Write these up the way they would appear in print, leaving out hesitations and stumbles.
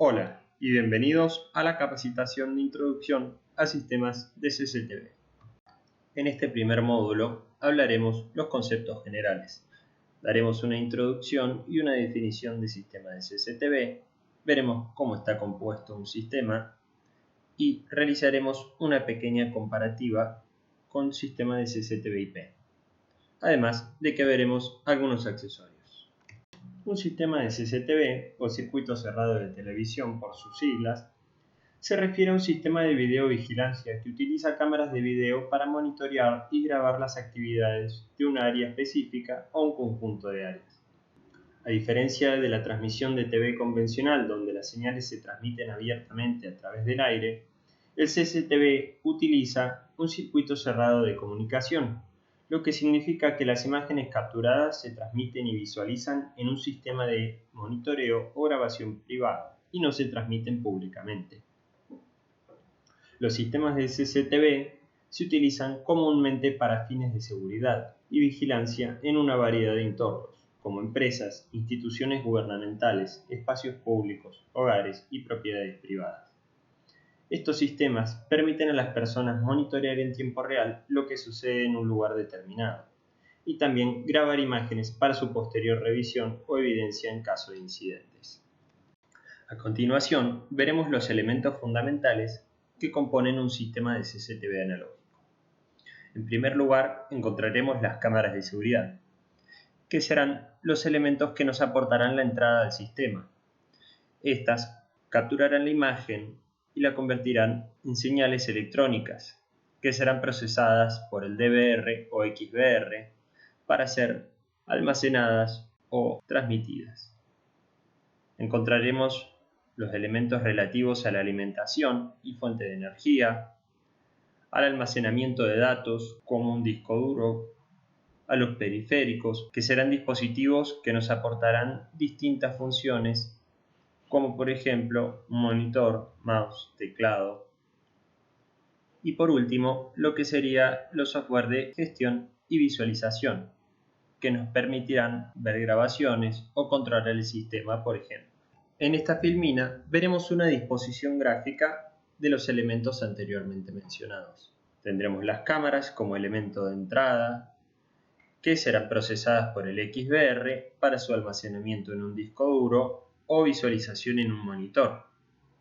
Hola y bienvenidos a la capacitación de introducción a sistemas de CCTV. En este primer módulo hablaremos los conceptos generales. Daremos una introducción y una definición de sistema de CCTV, veremos cómo está compuesto un sistema y realizaremos una pequeña comparativa con sistema de CCTV/IP. Además de que veremos algunos accesorios. Un sistema de CCTV, o circuito cerrado de televisión por sus siglas, se refiere a un sistema de videovigilancia que utiliza cámaras de video para monitorear y grabar las actividades de un área específica o un conjunto de áreas. A diferencia de la transmisión de TV convencional, donde las señales se transmiten abiertamente a través del aire, el CCTV utiliza un circuito cerrado de comunicación, lo que significa que las imágenes capturadas se transmiten y visualizan en un sistema de monitoreo o grabación privada y no se transmiten públicamente. Los sistemas de CCTV se utilizan comúnmente para fines de seguridad y vigilancia en una variedad de entornos, como empresas, instituciones gubernamentales, espacios públicos, hogares y propiedades privadas. Estos sistemas permiten a las personas monitorear en tiempo real lo que sucede en un lugar determinado y también grabar imágenes para su posterior revisión o evidencia en caso de incidentes. A continuación, veremos los elementos fundamentales que componen un sistema de CCTV analógico. En primer lugar, encontraremos las cámaras de seguridad, que serán los elementos que nos aportarán la entrada al sistema. Estas capturarán la imagen y la convertirán en señales electrónicas, que serán procesadas por el DVR o XVR para ser almacenadas o transmitidas. Encontraremos los elementos relativos a la alimentación y fuente de energía, al almacenamiento de datos como un disco duro, a los periféricos, que serán dispositivos que nos aportarán distintas funciones, como por ejemplo un monitor, mouse, teclado. Y por último, lo que sería los software de gestión y visualización, que nos permitirán ver grabaciones o controlar el sistema, por ejemplo. En esta filmina veremos una disposición gráfica de los elementos anteriormente mencionados. Tendremos las cámaras como elemento de entrada, que serán procesadas por el XVR para su almacenamiento en un disco duro o visualización en un monitor,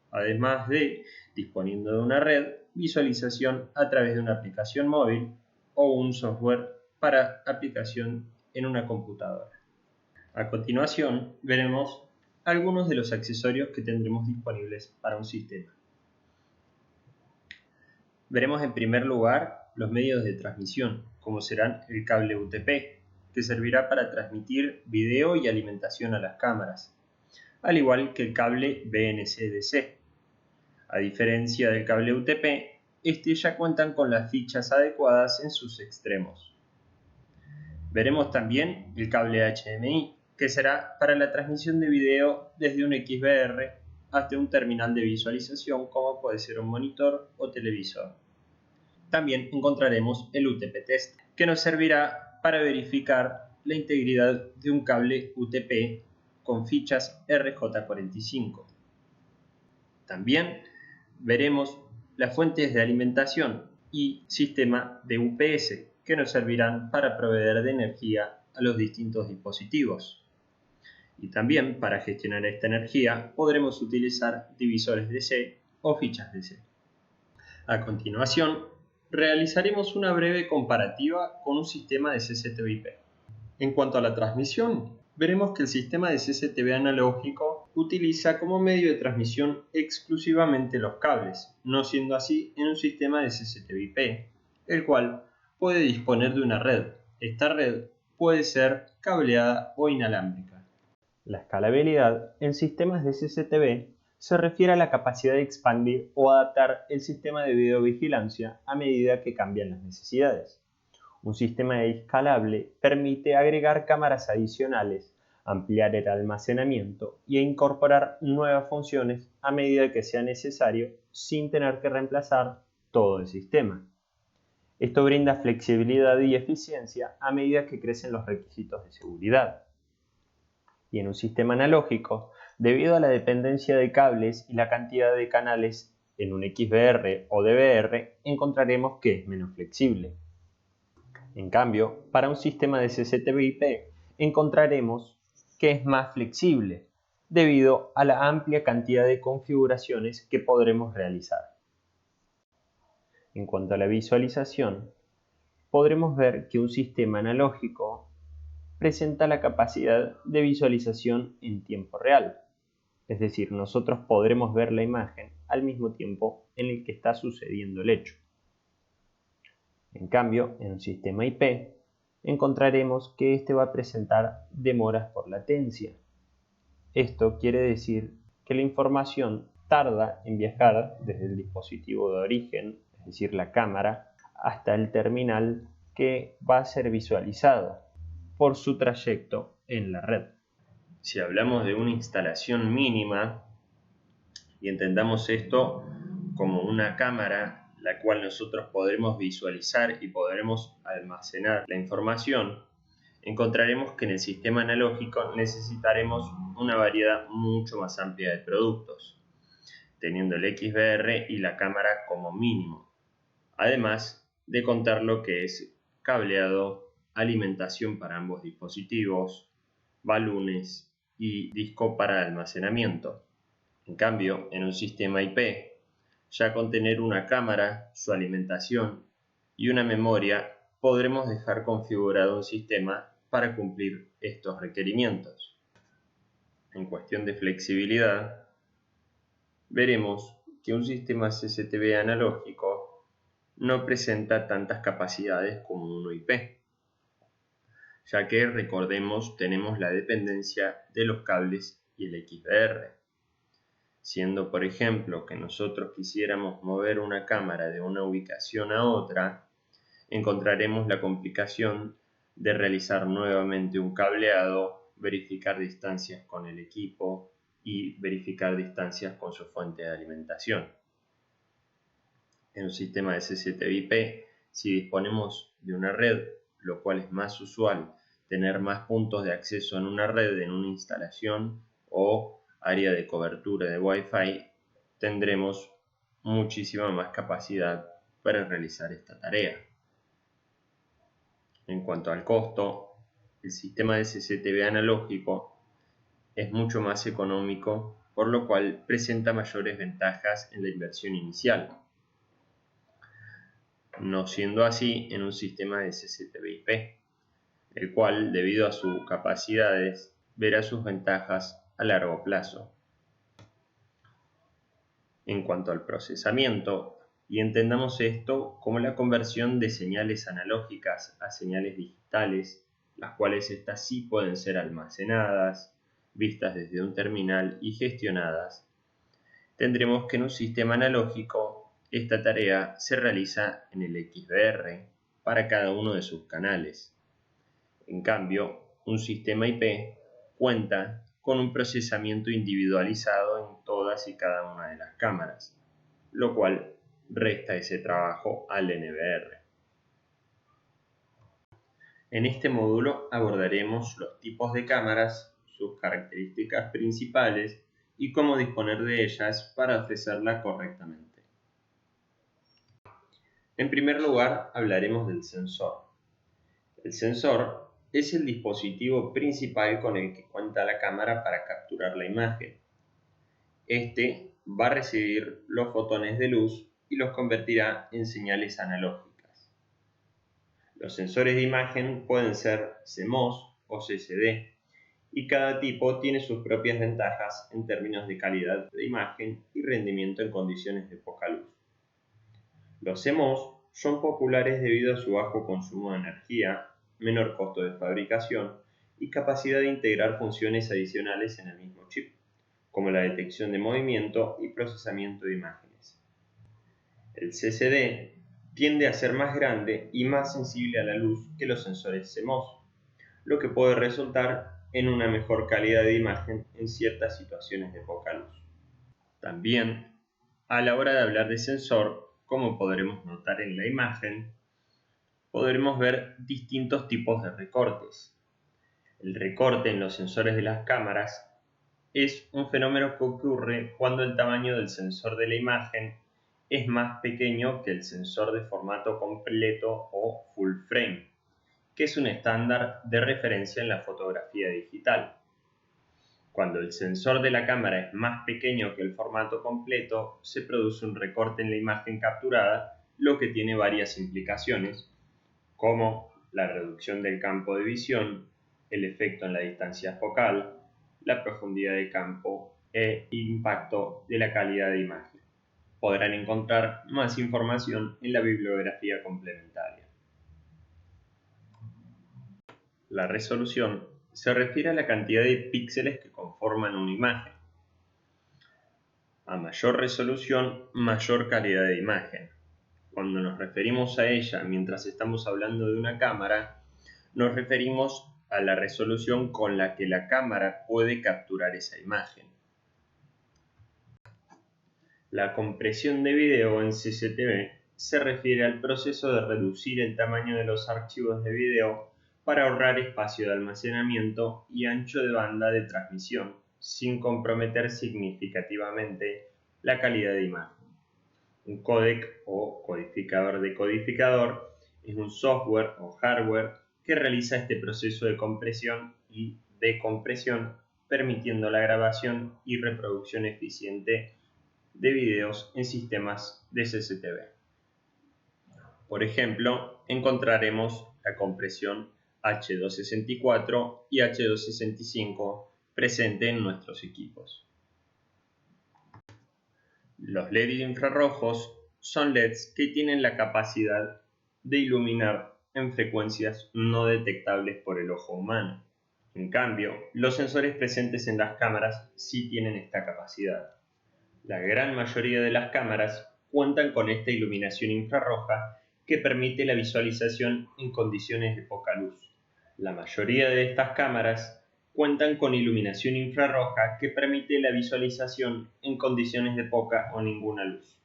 además de, disponiendo de una red, visualización a través de una aplicación móvil o un software para aplicación en una computadora. A continuación, veremos algunos de los accesorios que tendremos disponibles para un sistema. Veremos en primer lugar los medios de transmisión, como serán el cable UTP, que servirá para transmitir video y alimentación a las cámaras, al igual que el cable BNC-DC. A diferencia del cable UTP, ya cuentan con las fichas adecuadas en sus extremos. Veremos también el cable HDMI, que será para la transmisión de video desde un XVR hasta un terminal de visualización como puede ser un monitor o televisor. También encontraremos el UTP Test, que nos servirá para verificar la integridad de un cable UTP con fichas RJ45. También veremos las fuentes de alimentación y sistema de UPS, que nos servirán para proveer de energía a los distintos dispositivos. Y también para gestionar esta energía podremos utilizar divisores DC o fichas DC. A continuación, realizaremos una breve comparativa con un sistema de CCTV/IP. En cuanto a la transmisión, veremos que el sistema de CCTV analógico utiliza como medio de transmisión exclusivamente los cables, no siendo así en un sistema de CCTV/IP, el cual puede disponer de una red. Esta red puede ser cableada o inalámbrica. La escalabilidad en sistemas de CCTV se refiere a la capacidad de expandir o adaptar el sistema de videovigilancia a medida que cambian las necesidades. Un sistema escalable permite agregar cámaras adicionales, ampliar el almacenamiento e incorporar nuevas funciones a medida que sea necesario sin tener que reemplazar todo el sistema. Esto brinda flexibilidad y eficiencia a medida que crecen los requisitos de seguridad. Y en un sistema analógico Debido a la dependencia de cables y la cantidad de canales en un XBR o DVR, encontraremos que es menos flexible. En cambio, para un sistema de CCTV/IP encontraremos que es más flexible, debido a la amplia cantidad de configuraciones que podremos realizar. En cuanto a la visualización, podremos ver que un sistema analógico presenta la capacidad de visualización en tiempo real, es decir, nosotros podremos ver la imagen al mismo tiempo en el que está sucediendo el hecho. En cambio, en un sistema IP, encontraremos que este va a presentar demoras por latencia. Esto quiere decir que la información tarda en viajar desde el dispositivo de origen, es decir, la cámara, hasta el terminal que va a ser visualizado por su trayecto en la red. Si hablamos de una instalación mínima y entendamos esto como una cámara la cual nosotros podremos visualizar y podremos almacenar la información, encontraremos que en el sistema analógico necesitaremos una variedad mucho más amplia de productos, teniendo el XBR y la cámara como mínimo, además de contar lo que es cableado, alimentación para ambos dispositivos, balones y disco para almacenamiento. En cambio, en un sistema IP, ya con tener una cámara, su alimentación y una memoria, podremos dejar configurado un sistema para cumplir estos requerimientos. En cuestión de flexibilidad, veremos que un sistema CCTV analógico no presenta tantas capacidades como uno IP, ya que, recordemos, tenemos la dependencia de los cables y el XBR. Siendo, por ejemplo, que nosotros quisiéramos mover una cámara de una ubicación a otra, encontraremos la complicación de realizar nuevamente un cableado, verificar distancias con el equipo y verificar distancias con su fuente de alimentación. En un sistema de CCTV/IP, si disponemos de una red, lo cual es más usual tener más puntos de acceso en una red, en una instalación o área de cobertura de Wi-Fi, tendremos muchísima más capacidad para realizar esta tarea. En cuanto al costo, el sistema de CCTV analógico es mucho más económico, por lo cual presenta mayores ventajas en la inversión inicial, no siendo así en un sistema de CCTV/IP, el cual, debido a sus capacidades, verá sus ventajas a largo plazo. En cuanto al procesamiento, y entendamos esto como la conversión de señales analógicas a señales digitales, las cuales estas sí pueden ser almacenadas, vistas desde un terminal y gestionadas, tendremos que en un sistema analógico esta tarea se realiza en el XBR para cada uno de sus canales. En cambio, un sistema IP cuenta con un procesamiento individualizado en todas y cada una de las cámaras, lo cual resta ese trabajo al NVR. En este módulo abordaremos los tipos de cámaras, sus características principales y cómo disponer de ellas para ofrecerla correctamente. En primer lugar, hablaremos del sensor. El sensor es el dispositivo principal con el que cuenta la cámara para capturar la imagen. Este va a recibir los fotones de luz y los convertirá en señales analógicas. Los sensores de imagen pueden ser CMOS o CCD, y cada tipo tiene sus propias ventajas en términos de calidad de imagen y rendimiento en condiciones de poca luz. Los CMOS son populares debido a su bajo consumo de energía, menor costo de fabricación y capacidad de integrar funciones adicionales en el mismo chip, como la detección de movimiento y procesamiento de imágenes. El CCD tiende a ser más grande y más sensible a la luz que los sensores CMOS, lo que puede resultar en una mejor calidad de imagen en ciertas situaciones de poca luz. También, a la hora de hablar de sensor, como podremos notar en la imagen, podremos ver distintos tipos de recortes. El recorte en los sensores de las cámaras es un fenómeno que ocurre cuando el tamaño del sensor de la imagen es más pequeño que el sensor de formato completo o full frame, que es un estándar de referencia en la fotografía digital. Cuando el sensor de la cámara es más pequeño que el formato completo, se produce un recorte en la imagen capturada, lo que tiene varias implicaciones, como la reducción del campo de visión, el efecto en la distancia focal, la profundidad de campo e impacto de la calidad de imagen. Podrán encontrar más información en la bibliografía complementaria. La resolución se refiere a la cantidad de píxeles que conforman una imagen. A mayor resolución, mayor calidad de imagen. Cuando nos referimos a ella mientras estamos hablando de una cámara, nos referimos a la resolución con la que la cámara puede capturar esa imagen. La compresión de video en CCTV se refiere al proceso de reducir el tamaño de los archivos de video para ahorrar espacio de almacenamiento y ancho de banda de transmisión, sin comprometer significativamente la calidad de imagen. Un códec o codificador de codificador es un software o hardware que realiza este proceso de compresión y decompresión, permitiendo la grabación y reproducción eficiente de videos en sistemas de CCTV. Por ejemplo, encontraremos la compresión H264 y H265 presente en nuestros equipos. Los LED infrarrojos son LEDs que tienen la capacidad de iluminar en frecuencias no detectables por el ojo humano. En cambio, los sensores presentes en las cámaras sí tienen esta capacidad. La gran mayoría de las cámaras cuentan con esta iluminación infrarroja que permite la visualización en condiciones de poca luz. La mayoría de estas cámaras cuentan con iluminación infrarroja que permite la visualización en condiciones de poca o ninguna luz.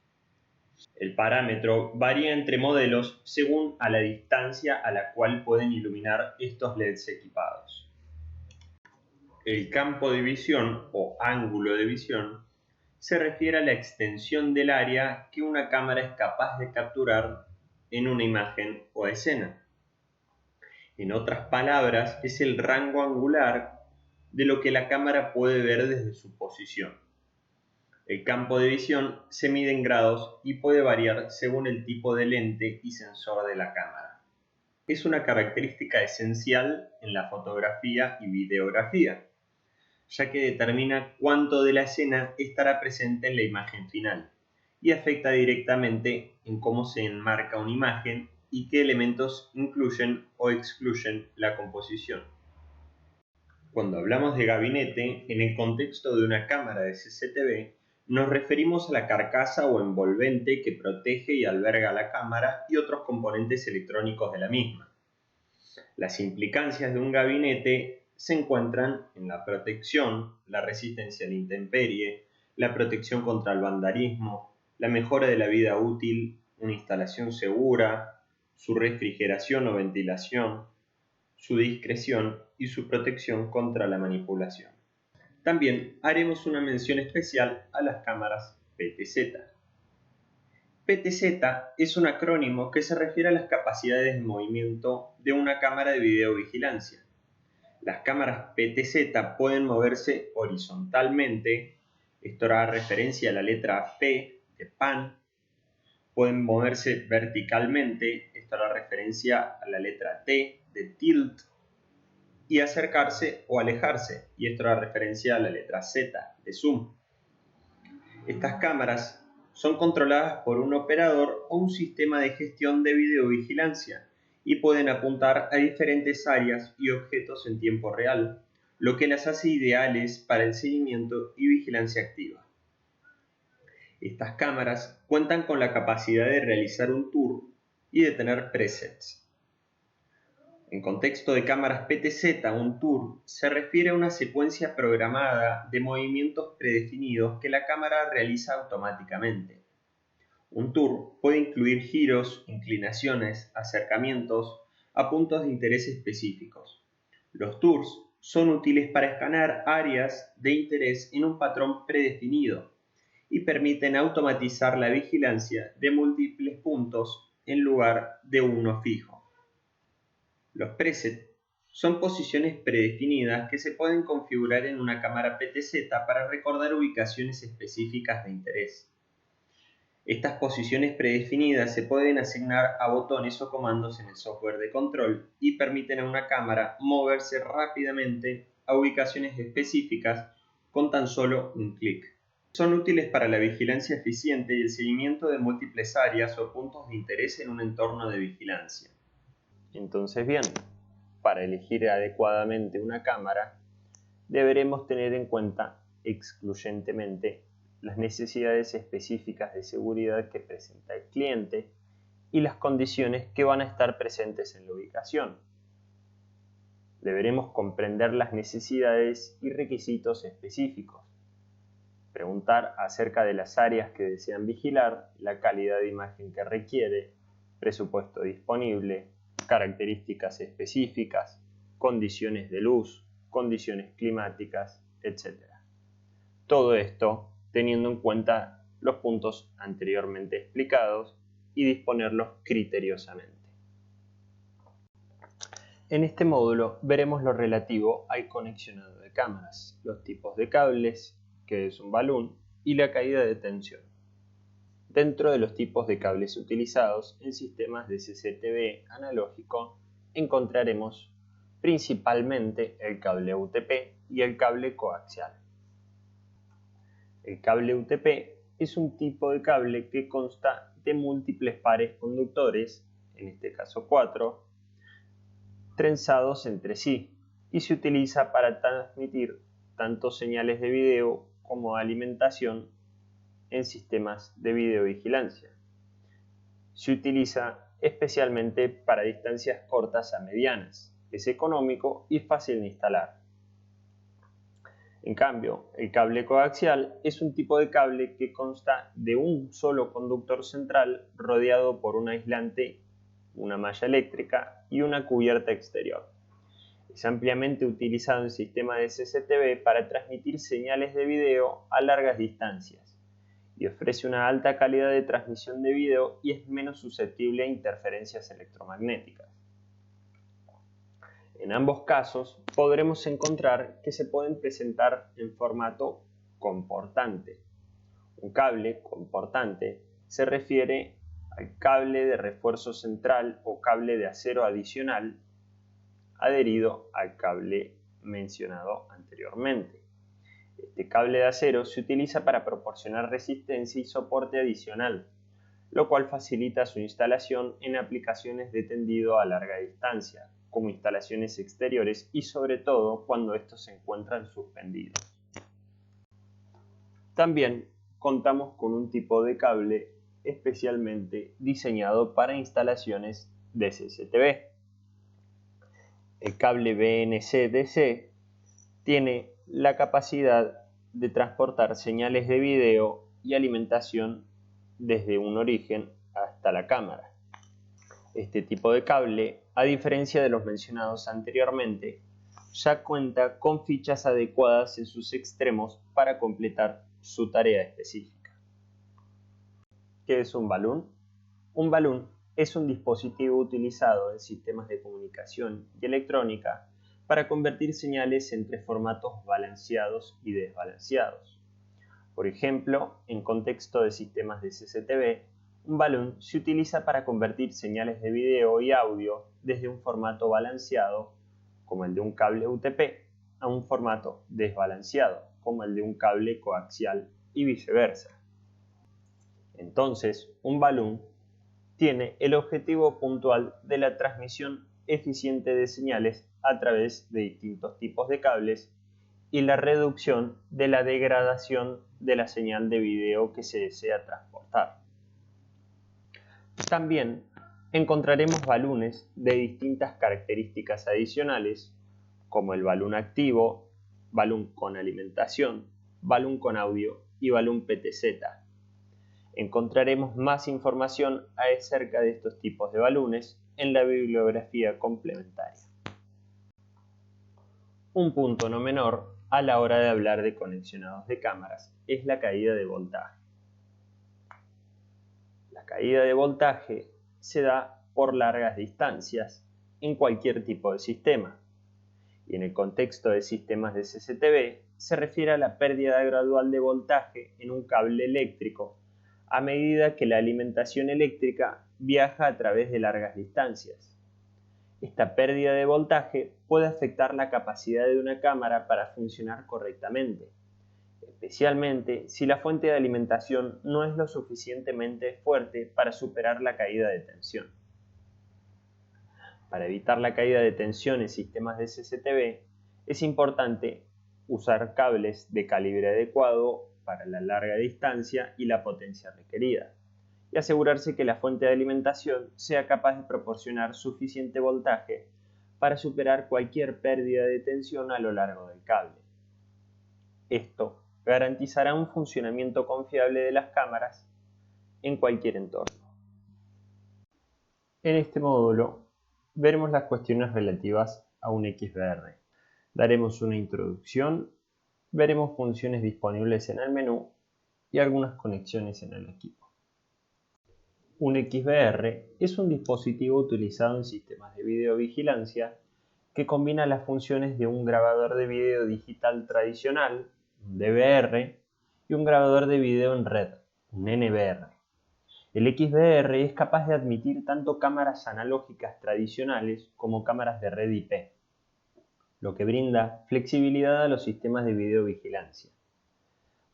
El parámetro varía entre modelos según a la distancia a la cual pueden iluminar estos LEDs equipados. El campo de visión o ángulo de visión se refiere a la extensión del área que una cámara es capaz de capturar en una imagen o escena. En otras palabras, es el rango angular de lo que la cámara puede ver desde su posición. El campo de visión se mide en grados y puede variar según el tipo de lente y sensor de la cámara. Es una característica esencial en la fotografía y videografía, ya que determina cuánto de la escena estará presente en la imagen final y afecta directamente en cómo se enmarca una imagen y qué elementos incluyen o excluyen la composición. Cuando hablamos de gabinete, en el contexto de una cámara de CCTV, nos referimos a la carcasa o envolvente que protege y alberga la cámara y otros componentes electrónicos de la misma. Las implicancias de un gabinete se encuentran en la protección, la resistencia a la intemperie, la protección contra el vandalismo, la mejora de la vida útil, una instalación segura, su refrigeración o ventilación, su discreción y su protección contra la manipulación. También haremos una mención especial a las cámaras PTZ. PTZ es un acrónimo que se refiere a las capacidades de movimiento de una cámara de videovigilancia. Las cámaras PTZ pueden moverse horizontalmente, esto hará referencia a la letra P de pan, pueden moverse verticalmente, esto hará referencia a la letra T de tilt, y acercarse o alejarse, y esto hará referencia a la letra Z de zoom. Estas cámaras son controladas por un operador o un sistema de gestión de videovigilancia y pueden apuntar a diferentes áreas y objetos en tiempo real, lo que las hace ideales para el seguimiento y vigilancia activa. Estas cámaras cuentan con la capacidad de realizar un tour y de tener presets. En contexto de cámaras PTZ, un tour se refiere a una secuencia programada de movimientos predefinidos que la cámara realiza automáticamente. Un tour puede incluir giros, inclinaciones, acercamientos a puntos de interés específicos. Los tours son útiles para escanear áreas de interés en un patrón predefinido y permiten automatizar la vigilancia de múltiples puntos en lugar de uno fijo. Los presets son posiciones predefinidas que se pueden configurar en una cámara PTZ para recordar ubicaciones específicas de interés. Estas posiciones predefinidas se pueden asignar a botones o comandos en el software de control y permiten a una cámara moverse rápidamente a ubicaciones específicas con tan solo un clic. Son útiles para la vigilancia eficiente y el seguimiento de múltiples áreas o puntos de interés en un entorno de vigilancia. Entonces bien, para elegir adecuadamente una cámara, deberemos tener en cuenta excluyentemente las necesidades específicas de seguridad que presenta el cliente y las condiciones que van a estar presentes en la ubicación. Deberemos comprender las necesidades y requisitos específicos, preguntar acerca de las áreas que desean vigilar, la calidad de imagen que requiere, presupuesto disponible, características específicas, condiciones de luz, condiciones climáticas, etc. Todo esto teniendo en cuenta los puntos anteriormente explicados y disponerlos criteriosamente. En este módulo veremos lo relativo al conexionado de cámaras, los tipos de cables, que es un balún, y la caída de tensión. Dentro de los tipos de cables utilizados en sistemas de CCTV analógico encontraremos principalmente el cable UTP y el cable coaxial. El cable UTP es un tipo de cable que consta de múltiples pares conductores, en este caso 4, trenzados entre sí y se utiliza para transmitir tanto señales de video como alimentación en sistemas de videovigilancia. Se utiliza especialmente para distancias cortas a medianas, es económico y fácil de instalar. En cambio, el cable coaxial es un tipo de cable que consta de un solo conductor central rodeado por un aislante, una malla eléctrica y una cubierta exterior. Es ampliamente utilizado en sistemas de CCTV para transmitir señales de video a largas distancias y ofrece una alta calidad de transmisión de video y es menos susceptible a interferencias electromagnéticas. En ambos casos podremos encontrar que se pueden presentar en formato comportante. Un cable comportante se refiere al cable de refuerzo central o cable de acero adicional adherido al cable mencionado anteriormente. Este cable de acero se utiliza para proporcionar resistencia y soporte adicional, lo cual facilita su instalación en aplicaciones de tendido a larga distancia, como instalaciones exteriores y sobre todo cuando estos se encuentran suspendidos. También contamos con un tipo de cable especialmente diseñado para instalaciones de CCTV. El cable BNC-DC tiene la capacidad de transportar señales de video y alimentación desde un origen hasta la cámara. Este tipo de cable, a diferencia de los mencionados anteriormente, ya cuenta con fichas adecuadas en sus extremos para completar su tarea específica. ¿Qué es un balún? Un balún es un dispositivo utilizado en sistemas de comunicación y electrónica para convertir señales entre formatos balanceados y desbalanceados. Por ejemplo, en contexto de sistemas de CCTV, un balún se utiliza para convertir señales de video y audio desde un formato balanceado, como el de un cable UTP, a un formato desbalanceado, como el de un cable coaxial y viceversa. Entonces, un balún tiene el objetivo puntual de la transmisión eficiente de señales a través de distintos tipos de cables y la reducción de la degradación de la señal de video que se desea transportar. También encontraremos balunes de distintas características adicionales, como el balún activo, balún con alimentación, balún con audio y balún PTZ. Encontraremos más información acerca de estos tipos de balunes en la bibliografía complementaria. Un punto no menor a la hora de hablar de conexionados de cámaras es la caída de voltaje. La caída de voltaje se da por largas distancias en cualquier tipo de sistema, y en el contexto de sistemas de CCTV se refiere a la pérdida gradual de voltaje en un cable eléctrico a medida que la alimentación eléctrica viaja a través de largas distancias. Esta pérdida de voltaje puede afectar la capacidad de una cámara para funcionar correctamente, especialmente si la fuente de alimentación no es lo suficientemente fuerte para superar la caída de tensión. Para evitar la caída de tensión en sistemas de CCTV, es importante usar cables de calibre adecuado para la larga distancia y la potencia requerida, y asegurarse que la fuente de alimentación sea capaz de proporcionar suficiente voltaje para superar cualquier pérdida de tensión a lo largo del cable. Esto garantizará un funcionamiento confiable de las cámaras en cualquier entorno. En este módulo veremos las cuestiones relativas a un XBR. Daremos una introducción, veremos funciones disponibles en el menú y algunas conexiones en el equipo. Un XBR es un dispositivo utilizado en sistemas de videovigilancia que combina las funciones de un grabador de video digital tradicional, un DVR, y un grabador de video en red, un NVR. El XBR es capaz de admitir tanto cámaras analógicas tradicionales como cámaras de red IP, lo que brinda flexibilidad a los sistemas de videovigilancia.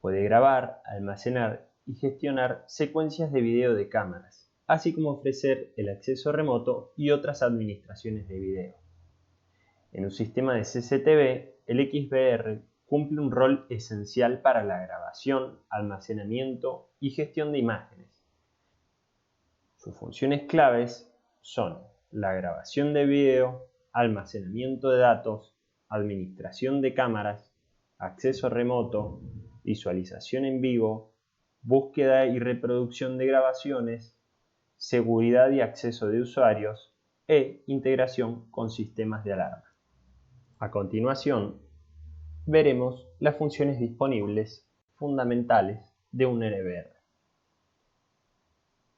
Puede grabar, almacenar y gestionar secuencias de video de cámaras, así como ofrecer el acceso remoto y otras administraciones de video. En un sistema de CCTV, el XBR cumple un rol esencial para la grabación, almacenamiento y gestión de imágenes. Sus funciones claves son la grabación de video, almacenamiento de datos, administración de cámaras, acceso remoto, visualización en vivo, búsqueda y reproducción de grabaciones, seguridad y acceso de usuarios e integración con sistemas de alarma. A continuación, veremos las funciones disponibles fundamentales de un NVR.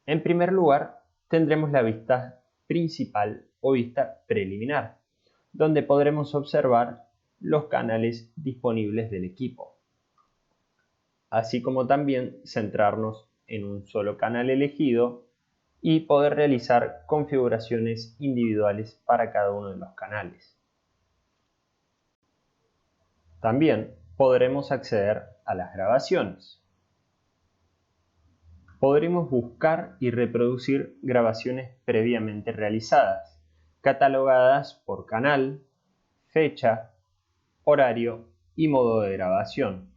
En primer lugar, tendremos la vista principal o vista preliminar, donde podremos observar los canales disponibles del equipo, así como también centrarnos en un solo canal elegido y poder realizar configuraciones individuales para cada uno de los canales. También podremos acceder a las grabaciones. Podremos buscar y reproducir grabaciones previamente realizadas, catalogadas por canal, fecha, horario y modo de grabación.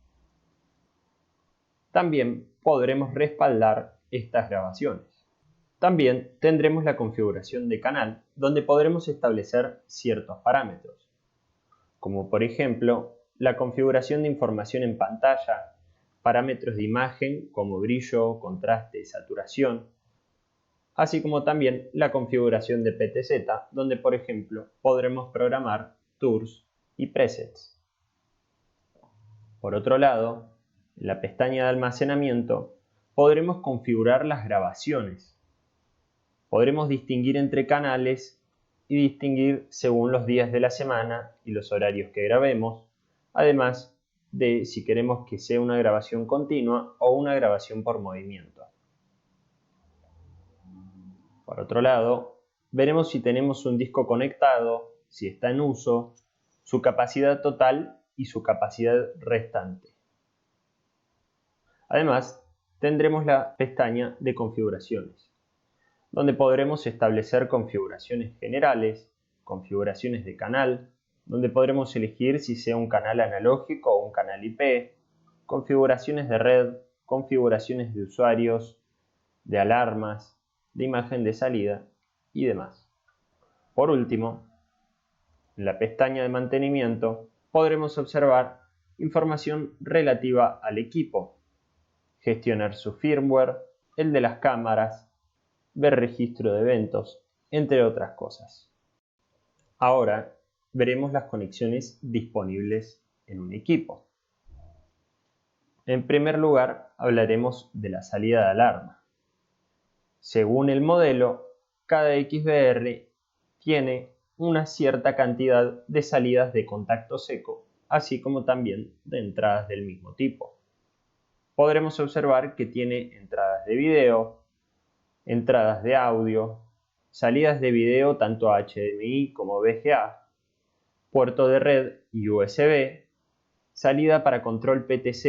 También podremos respaldar estas grabaciones. También tendremos la configuración de canal, donde podremos establecer ciertos parámetros, como por ejemplo la configuración de información en pantalla, parámetros de imagen como brillo, contraste, saturación, así como también la configuración de PTZ, donde por ejemplo podremos programar tours y presets. Por otro lado, en la pestaña de almacenamiento podremos configurar las grabaciones. Podremos distinguir entre canales y distinguir según los días de la semana y los horarios que grabemos, además de si queremos que sea una grabación continua o una grabación por movimiento. Por otro lado, veremos si tenemos un disco conectado, si está en uso, su capacidad total y su capacidad restante. Además, tendremos la pestaña de configuraciones, donde podremos establecer configuraciones generales, configuraciones de canal, donde podremos elegir si sea un canal analógico o un canal IP, configuraciones de red, configuraciones de usuarios, de alarmas, de imagen de salida y demás. Por último, en la pestaña de mantenimiento podremos observar información relativa al equipo, gestionar su firmware, el de las cámaras, ver registro de eventos, entre otras cosas. Ahora veremos las conexiones disponibles en un equipo. En primer lugar, hablaremos de la salida de alarma. Según el modelo, cada XBR tiene una cierta cantidad de salidas de contacto seco, así como también de entradas del mismo tipo. Podremos observar que tiene entradas de video, entradas de audio, salidas de video tanto HDMI como VGA, puerto de red y USB, salida para control PTZ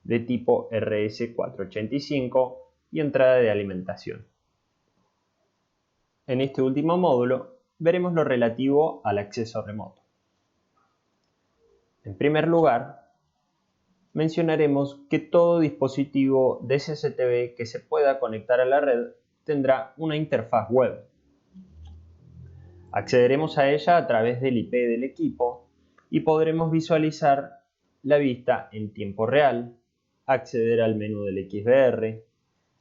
de tipo RS485 y entrada de alimentación. En este último módulo veremos lo relativo al acceso remoto. En primer lugar, mencionaremos que todo dispositivo de SCTV que se pueda conectar a la red tendrá una interfaz web. Accederemos a ella a través del IP del equipo y podremos visualizar la vista en tiempo real, acceder al menú del XBR,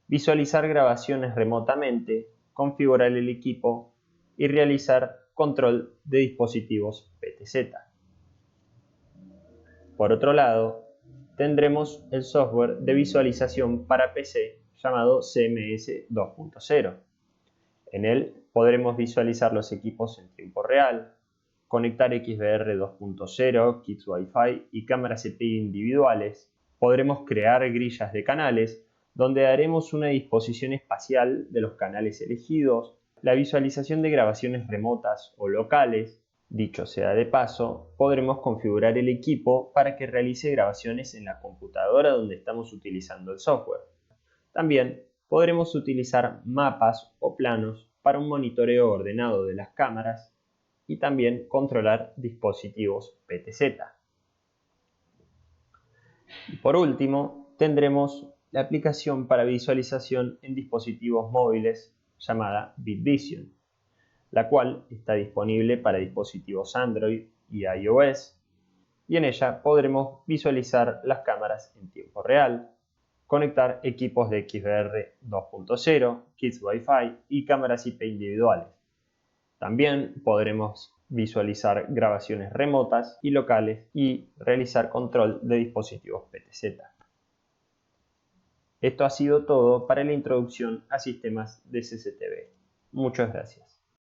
visualizar grabaciones remotamente, configurar el equipo y realizar control de dispositivos PTZ. Por otro lado, tendremos el software de visualización para PC llamado CMS 2.0. En él podremos visualizar los equipos en tiempo real, conectar XBR 2.0, kits Wi-Fi y cámaras EPI individuales. Podremos crear grillas de canales, donde daremos una disposición espacial de los canales elegidos, la visualización de grabaciones remotas o locales. Dicho sea de paso, podremos configurar el equipo para que realice grabaciones en la computadora donde estamos utilizando el software. También podremos utilizar mapas o planos para un monitoreo ordenado de las cámaras y también controlar dispositivos PTZ. Y por último, tendremos la aplicación para visualización en dispositivos móviles llamada BitVision, la cual está disponible para dispositivos Android y iOS, y en ella podremos visualizar las cámaras en tiempo real, conectar equipos de XBR 2.0, kits Wi-Fi y cámaras IP individuales. También podremos visualizar grabaciones remotas y locales y realizar control de dispositivos PTZ. Esto ha sido todo para la introducción a sistemas de CCTV. Muchas gracias.